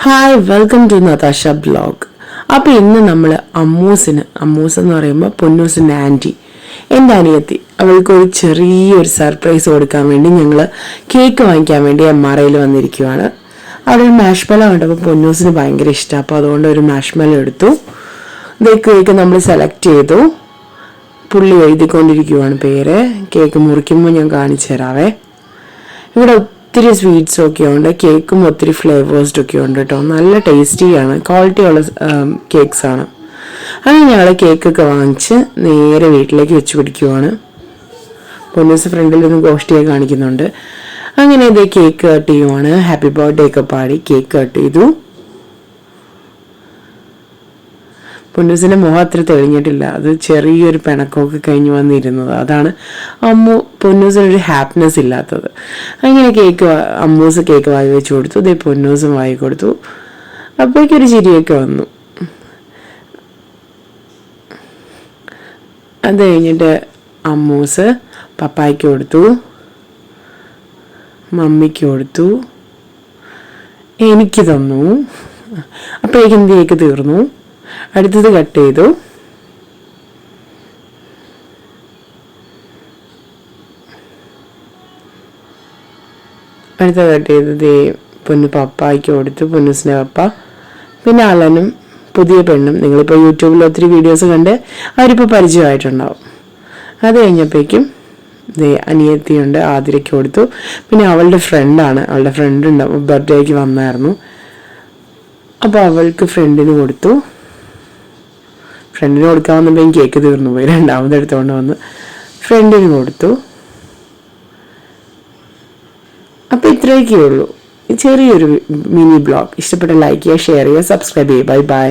Hi, welcome to Natasha blog. അപ്പോൾ ഇന്ന് നമ്മൾ അമ്മൂസ് എന്ന് പറയുമ്പോൾ പൊന്നൂസിൻ്റെ ആൻറ്റി, എൻ്റെ അനിയത്തി, അവൾക്കൊരു ചെറിയൊരു സർപ്രൈസ് കൊടുക്കാൻ വേണ്ടി ഞങ്ങൾ കേക്ക് വാങ്ങിക്കാൻ വേണ്ടി MRIയിൽ വന്നിരിക്കുവാണ്. അവിടെ ഒരു മാഷ്മെല്ലോ കണ്ടപ്പോൾ പൊന്നൂസിന് ഭയങ്കര ഇഷ്ടമാണ്. അപ്പോൾ അതുകൊണ്ട് ഒരു മാഷ്മെല്ലോ എടുത്തു. കേക്ക് നമ്മൾ സെലക്ട് ചെയ്തു. പുള്ളി എഴുതിക്കൊണ്ടിരിക്കുവാണ് പേര്. കേക്ക് മുറിക്കുമ്പോൾ ഞാൻ കാണിച്ചു തരാവേ. ഇവിടെ ഒത്തിരി സ്വീറ്റ്സും ഒക്കെ ഉണ്ട്, കേക്കും ഒത്തിരി ഫ്ലേവേഴ്സ്ഡും ഒക്കെ ഉണ്ട് കേട്ടോ. നല്ല ടേസ്റ്റിയാണ്, ക്വാളിറ്റിയുള്ള കേക്ക്സാണ്. അങ്ങനെ ഞങ്ങൾ കേക്കൊക്കെ വാങ്ങിച്ച് നേരെ വീട്ടിലേക്ക് വെച്ച് പിടിക്കുവാണ്. പൊന്നൂസ് ഫ്രണ്ടിൽ നിന്ന് ഗോഷ്ടിയെ കാണിക്കുന്നുണ്ട്. അങ്ങനെ ഇതേ കേക്ക് കട്ട് ചെയ്യുവാണ്. ഹാപ്പി ബർത്ത്ഡേ ഒക്കെ പാടി കേക്ക് കട്ട് ചെയ്തു. പൊന്നൂസിൻ്റെ മുഖം അത്ര തെളിഞ്ഞിട്ടില്ല, അത് ചെറിയൊരു പിണക്കമൊക്കെ കഴിഞ്ഞ് വന്നിരുന്നത്. അതാണ് പൊന്നൂസിനൊരു ഹാപ്പിനെസ് ഇല്ലാത്തത്. അങ്ങനെ അമ്മൂസ് കേക്ക് വായി വെച്ച് കൊടുത്തു. ഇതേ പൊന്നൂസും വായി കൊടുത്തു. അപ്പോഴേക്കൊരു ചിരിയൊക്കെ വന്നു. അത് കഴിഞ്ഞിട്ട് അമ്മൂസ് പപ്പായ്ക്ക് കൊടുത്തു, മമ്മിക്ക് കൊടുത്തു, എനിക്ക് തന്നു. അപ്പോഴേക്കും കേക്ക് തീർന്നു. അടുത്തത് കട്ട് ചെയ്തു. പൊന്നു പപ്പായ്ക്ക് കൊടുത്തു, പൊന്നൂസിൻ്റെ പപ്പ. പിന്നെ അലനും പുതിയ പെണ്ണും, നിങ്ങളിപ്പോൾ യൂട്യൂബിൽ ഒത്തിരി വീഡിയോസ് കണ്ട് അവരിപ്പോൾ പരിചയമായിട്ടുണ്ടാവും. അത് കഴിഞ്ഞപ്പോഴേക്കും അനിയത്തിയുണ്ട്, ആതിരയ്ക്ക് കൊടുത്തു. പിന്നെ അവളുടെ ഫ്രണ്ട് ഉണ്ടാവും, ബർത്ത്ഡേക്ക് വന്നായിരുന്നു. അപ്പോൾ അവൾക്ക് ഫ്രണ്ടിന് കൊടുത്തു. ഫ്രണ്ടിന് കൊടുക്കാൻ വന്നപ്പോൾ കേക്ക് തീർന്നു പോയി. രണ്ടാമത് എടുത്തുകൊണ്ട് വന്ന് ഫ്രണ്ടിന് കൊടുത്തു. അപ്പോൾ ഇത്രയൊക്കെ ഉള്ളൂ ചെറിയൊരു മിനി ബ്ലോഗ്. ഇഷ്ടപ്പെട്ട ലൈക്ക് ചെയ്യുക, ഷെയർ ചെയ്യുക, സബ്സ്ക്രൈബ് ചെയ്യുക. Bye bye.